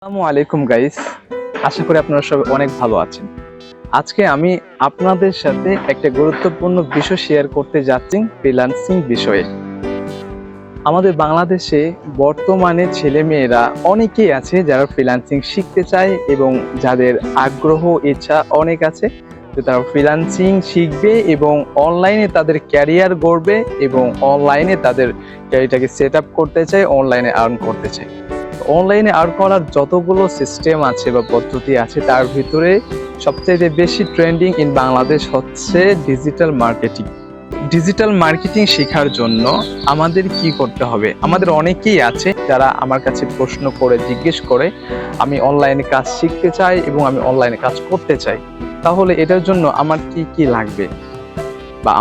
আসসালামু আলাইকুম গাইস, আশা করি আপনারা সবাই অনেক ভালো আছেন। আজকে আমি আপনাদের সাথে একটা গুরুত্বপূর্ণ বিষয় শেয়ার করতে যাচ্ছি ফ্রিল্যান্সিং বিষয়ে। আমাদের বাংলাদেশে বর্তমানে ছেলেমেয়েরা অনেকেই আছে যারা ফ্রিল্যান্সিং শিখতে চায় এবং যাদের আগ্রহ ইচ্ছা অনেক আছে যে তারা ফ্রিল্যান্সিং শিখবে এবং অনলাইনে তাদের ক্যারিয়ার গড়বে এবং অনলাইনে তাদের ক্যারিয়ারটাকে সেট আপ করতে চায়, অনলাইনে আর্ন করতে চায়। অনলাইনে আর্ন করার যতগুলো সিস্টেম আছে বা পদ্ধতি আছে তার ভিতরে সবচেয়ে বেশি ট্রেন্ডিং ইন বাংলাদেশ হচ্ছে ডিজিটাল মার্কেটিং। ডিজিটাল মার্কেটিং শেখার জন্য আমাদের কি করতে হবে? আমাদের অনেকেই আছে যারা আমার কাছে প্রশ্ন করে জিজ্ঞেস করে আমি অনলাইনে কাজ শিখতে চাই এবং আমি অনলাইনে কাজ করতে চাই, তাহলে এটার জন্য আমার কি কি লাগবে বা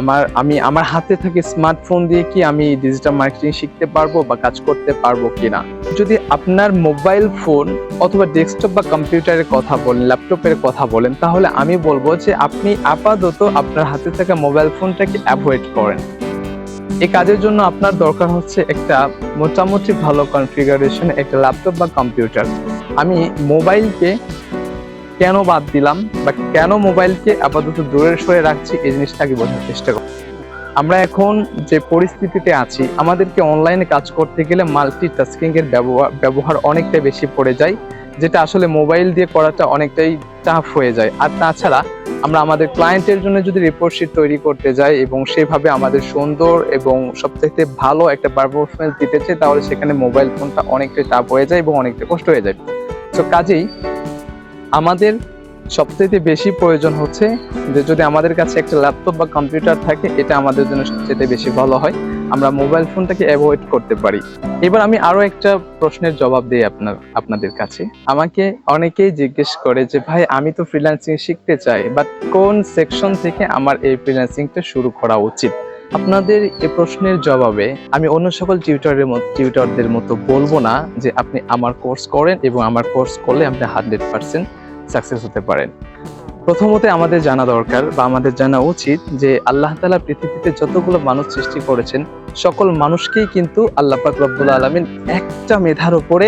আমার হাতে থাকে স্মার্টফোন দিয়ে কি আমি ডিজিটাল মার্কেটিং শিখতে পারবো বা কাজ করতে পারবো কিনা? যদি আপনার মোবাইল ফোন অথবা ডেস্কটপ বা কম্পিউটারের কথা বলেন, ল্যাপটপের কথা বলেন, তাহলে আমি বলবো যে আপনি আপাতত আপনার হাতে থাকা মোবাইল ফোনটাকে অ্যাভয়েড করেন। এই কাজের জন্য আপনার দরকার হচ্ছে একটা মোটামুটি ভালো কনফিগারেশন একটা ল্যাপটপ বা কম্পিউটার। আমি মোবাইলকে কেন বাদ দিলাম বা কেন মোবাইলকে আপাতত দূরে সরে রাখছি এই জিনিসটাকে বোঝার চেষ্টা করি। আমরা এখন যে পরিস্থিতিতে আছি, আমাদেরকে অনলাইনে কাজ করতে গেলে মাল্টিটাস্কিং এর ব্যবহার অনেকটাই বেশি পড়ে যায়, যেটা আসলে মোবাইল দিয়ে করাটা অনেকটাই টাফ হয়ে যায়। আর তাছাড়া আমরা আমাদের ক্লায়েন্টের জন্য যদি রিপোর্ট শিট তৈরি করতে যাই এবং সেভাবে আমাদের সুন্দর এবং সবথেকে ভালো একটা পারফরমেন্স দিতে চাই, তাহলে সেখানে মোবাইল ফোনটা অনেকটাই টাফ হয়ে যায় এবং অনেকটা কষ্ট হয়ে যায়। তো কাজেই আমাদের সবচেয়ে বেশি প্রয়োজন হচ্ছে যে যদি আমাদের কাছে একটা ল্যাপটপ বা কম্পিউটার থাকে, এটা আমাদের জন্য সবচেয়ে বেশি ভালো হয়, আমরা মোবাইল ফোনটাকে অ্যাভয়েড করতে পারি। এবার আমি আরো একটা প্রশ্নের জবাব দিই আপনাদের কাছে। আমাকে অনেকেই জিজ্ঞেস করে যে ভাই, আমি তো ফ্রিল্যান্সিং শিখতে চাই, বাট কোন সেকশন থেকে আমার এই ফ্রিল্যান্সিংটা শুরু করা উচিত? আপনাদের এই প্রশ্নের জবাবে আমি অন্য সকল টিউটরদের মতো বলবো না যে আপনি আমার কোর্স করেন এবং আমার কোর্স করলে আপনি 100% সাকসেস হতে পারেন। প্রথমত আমাদের জানা দরকার বা আমাদের জানা উচিত যে আল্লাহ তাআলা পৃথিবীতে যতগুলো মানুষ সৃষ্টি করেছেন, সকল মানুষকেই কিন্তু আল্লাহ পাক রব্বুল আলামিন একটা মেধার উপরে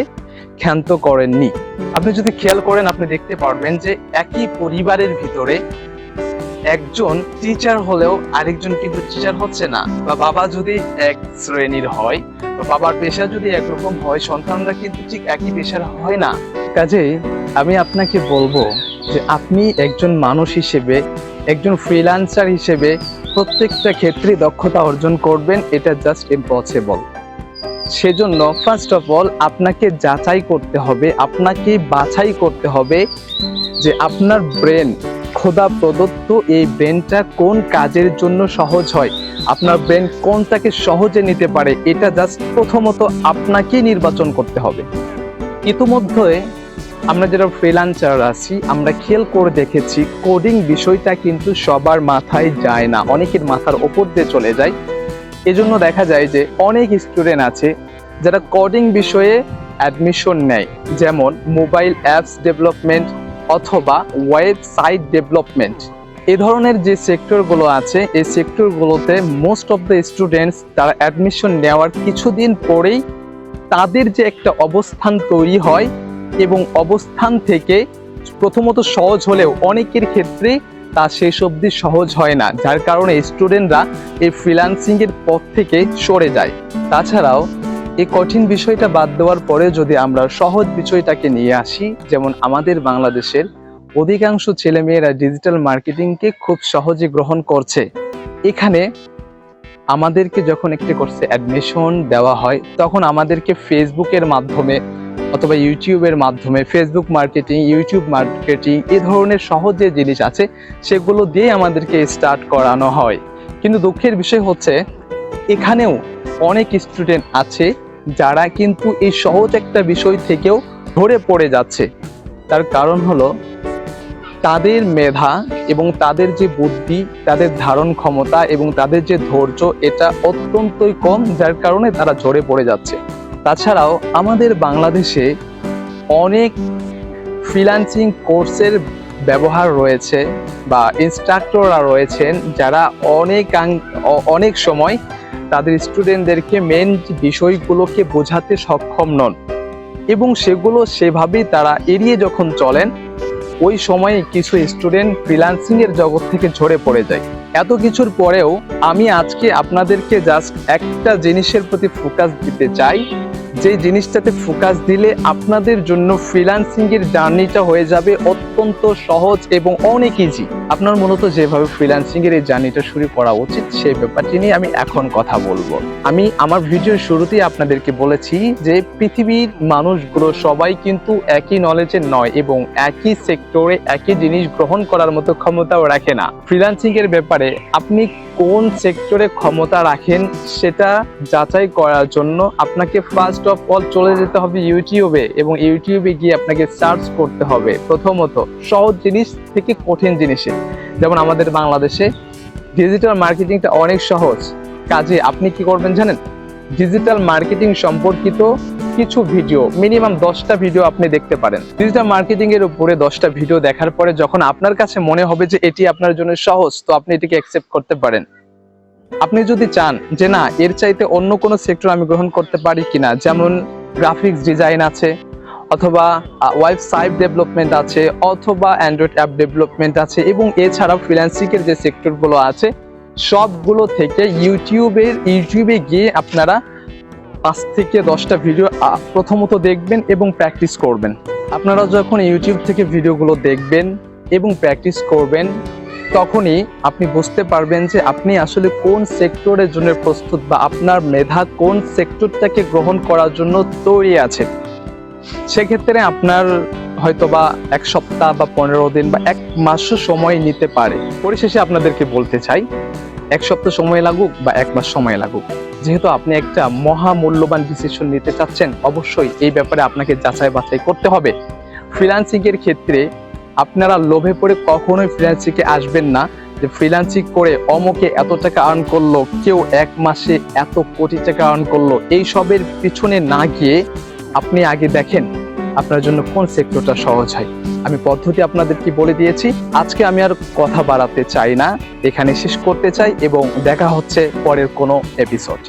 ক্ষান্ত করেননি। আপনি যদি খেয়াল করেন, আপনি দেখতে পারবেন যে একই পরিবারের ভিতরে একজন টিচার হলেও আরেকজন কিন্তু টিচার হচ্ছে না, বা বাবা যদি এক শ্রেণীর হয় বা বাবার পেশা যদি একরকম হয়, সন্তানরা কিন্তু ঠিক একই পেশার হয় না। কাজেই আমি আপনাকে বলবো যে আপনি একজন মানুষ হিসেবে, একজন ফ্রিল্যান্সার হিসেবে প্রত্যেকটা ক্ষেত্রে দক্ষতা অর্জন করবেন, এটা জাস্ট ইম্পসিবল। সেজন্য ফার্স্ট অফ অল আপনাকে যাচাই করতে হবে, আপনাকে বাছাই করতে হবে যে আপনার ব্রেন, খোদা প্রদত্ত এই ব্রেনটা কোন কাজের জন্য সহজ হয়, আপনার ব্রেন কোনটাকে সহজে নিতে পারে, এটা জাস্ট প্রথমত আপনাকেই নির্বাচন করতে হবে। ইতিমধ্যে আমরা যারা ফ্রিল্যান্সার আছি, আমরা খেয়াল করে দেখেছি কোডিং বিষয়টা কিন্তু সবার মাথায় যায় না, অনেকের মাথার ওপর দিয়ে চলে যায়। এজন্য দেখা যায় যে অনেক স্টুডেন্ট আছে যারা কোডিং বিষয়ে অ্যাডমিশন নেয়, যেমন মোবাইল অ্যাপস ডেভেলপমেন্ট অথবা ওয়েবসাইট ডেভেলপমেন্ট। এই ধরনের যে সেক্টরগুলো আছে, এই সেক্টরগুলোতে মোস্ট অফ দ্য স্টুডেন্টস তারা অ্যাডমিশন নেওয়ার কিছুদিন পরেই তাদের যে একটা অবস্থান তৈরি হয় এবং অবস্থান থেকে প্রথমত সহজ হলেও অনেকের ক্ষেত্রে তা শেষ অবধি সহজ হয় না, যার কারণে স্টুডেন্টরা এই ফ্রিল্যান্সিং এর পথ থেকে সরে যায়। তাছাড়াও এই কঠিন বিষয়টা বাদ দেওয়ার পরে যদি আমরা সহজ বিষয়টাকে নিয়ে আসি, যেমন আমাদের বাংলাদেশের অধিকাংশ ছেলেমেয়েরা ডিজিটাল মার্কেটিংকে খুব সহজে গ্রহণ করছে। এখানে আমাদেরকে যখন একটি কোর্সে অ্যাডমিশন দেওয়া হয়, তখন আমাদেরকে ফেসবুকের মাধ্যমে অথবা ইউটিউবের মাধ্যমে, ফেসবুক মার্কেটিং, ইউটিউব মার্কেটিং, এই ধরনের সহজ যে জিনিস আছে সেগুলো দিয়ে আমাদেরকে স্টার্ট করানো হয়। কিন্তু দুঃখের বিষয় হচ্ছে এখানেও অনেক স্টুডেন্ট আছে যারা কিন্তু এই সহজ একটা বিষয় থেকেও ধরে পড়ে যাচ্ছে। তার কারণ হলো তাদের মেধা এবং তাদের যে বুদ্ধি, তাদের ধারণ ক্ষমতা এবং তাদের যে ধৈর্য, এটা অত্যন্তই কম, যার কারণে তারা ঝরে পড়ে যাচ্ছে। তাছাড়াও আমাদের বাংলাদেশে অনেক ফ্রিল্যান্সিং কোর্সের ব্যবহার রয়েছে বা ইনস্ট্রাক্টররা রয়েছেন যারা অনেক সময় তাদের স্টুডেন্টদেরকে মেন বিষয়গুলোকে বোঝাতে সক্ষম নন। এবং সেগুলো সেভাবেই তারা এড়িয়ে যখন চলেন, ওই সময়ে কিছু স্টুডেন্ট ফ্রিল্যান্সিং এর জগৎ থেকে ঝরে পড়ে যায়। এত কিছুর পরেও আমি আজকে আপনাদেরকে জাস্ট একটা জিনিসের প্রতি ফোকাস দিতে চাই, যে জিনিসটাতে ফোকাস দিলে আপনাদের জন্য ফ্রিল্যান্সিং এর জার্নিটা হয়ে যাবে অত্যন্ত সহজ এবং অনেক ইজি। আপনার মূলত যেভাবে ফ্রিল্যান্সিং এর এই জার্নিটা শুরু করা উচিত সেই ব্যাপারটি নিয়ে আমি এখন কথা বলবো। আমি আমার ভিডিওর শুরুতেই আপনাদেরকে বলেছি যে পৃথিবীর মানুষগুলো সবাই কিন্তু একই নলেজের নয় এবং একই সেক্টরে একই জিনিস গ্রহণ করার মতো ক্ষমতাও রাখে না। ফ্রিল্যান্সিং এর ব্যাপারে আপনি কোন সেক্টরে ক্ষমতা রাখেন সেটা যাচাই করার জন্য আপনাকে ফার্স্ট অফ অল চলে যেতে হবে ইউটিউবে, এবং ইউটিউবে গিয়ে আপনাকে সার্চ করতে হবে প্রথমত সহজ জিনিস থেকে কঠিন জিনিসে। যেমন আমাদের বাংলাদেশে ডিজিটাল মার্কেটিংটা অনেক সহজ, কাজে আপনি কি করবেন জানেন? ডিজিটাল মার্কেটিং সম্পর্কিত কিছু ভিডিও, মিনিমাম 10টা ভিডিও আপনি দেখতে পারেন। ডিজিটাল মার্কেটিং এর উপরে 10টা ভিডিও দেখার পরে যখন আপনার কাছে মনে হবে যে এটি আপনার জন্য সহজ, তো আপনি এটিকে অ্যাকসেপ্ট করতে পারেন। আপনি যদি চান যে না, এর চাইতে অন্য কোনো সেক্টর আমি গ্রহণ করতে পারি কিনা, যেমন গ্রাফিক্স ডিজাইন আছে, অথবা ওয়েবসাইট ডেভেলপমেন্ট আছে, অথবা অ্যান্ড্রয়েড অ্যাপ ডেভেলপমেন্ট আছে, এবং এছাড়াও ফ্রিল্যান্সিং এর যে সেক্টরগুলো আছে সবগুলো থেকে ইউটিউবে গিয়ে আপনারা 5 থেকে 10টা ভিডিও প্রথমত দেখবেন এবং প্র্যাকটিস করবেন। আপনারা যখন ইউটিউব থেকে ভিডিওগুলো দেখবেন এবং প্র্যাকটিস করবেন, তখনই আপনি বুঝতে পারবেন যে আপনি আসলে কোন সেক্টরের জন্য প্রস্তুত, বা আপনার মেধা কোন সেক্টরটাকে গ্রহণ করার জন্য তৈরি আছে। সেক্ষেত্রে আপনার হয়তোবা 1 সপ্তাহ বা 15 দিন বা 1 মাসও সময় নিতে পারে। পরিশেষে আপনাদেরকে বলতে চাই, 1 সপ্তাহ সময় লাগুক বা 1 মাস সময় লাগুক, যেহেতু আপনি একটা মহামূল্যবান ডিসিশন নিতে চাচ্ছেন, অবশ্যই এই ব্যাপারে আপনাকে যাচাই বাছাই করতে হবে। ফ্রিল্যান্সিং এর ক্ষেত্রে আপনারা লোভে পড়ে কখনোই ফ্রিল্যান্সিং এ আসবেন না যে ফ্রিল্যান্সিং করে অমুকে এত টাকা আর্ন করলো, কেউ 1 মাসে এত কোটি টাকা আর্ন করলো। এই সবের পিছনে না গিয়ে আপনি আগে দেখেন আপনার জন্য কোন সেক্টরটা সহজ হয়। আমি পদ্ধতি আপনাদেরকে বলে দিয়েছি। আজকে আমি আর কথা বাড়াতে চাই না, এখানে শেষ করতে চাই, এবং দেখা হচ্ছে পরের কোনো এপিসোড।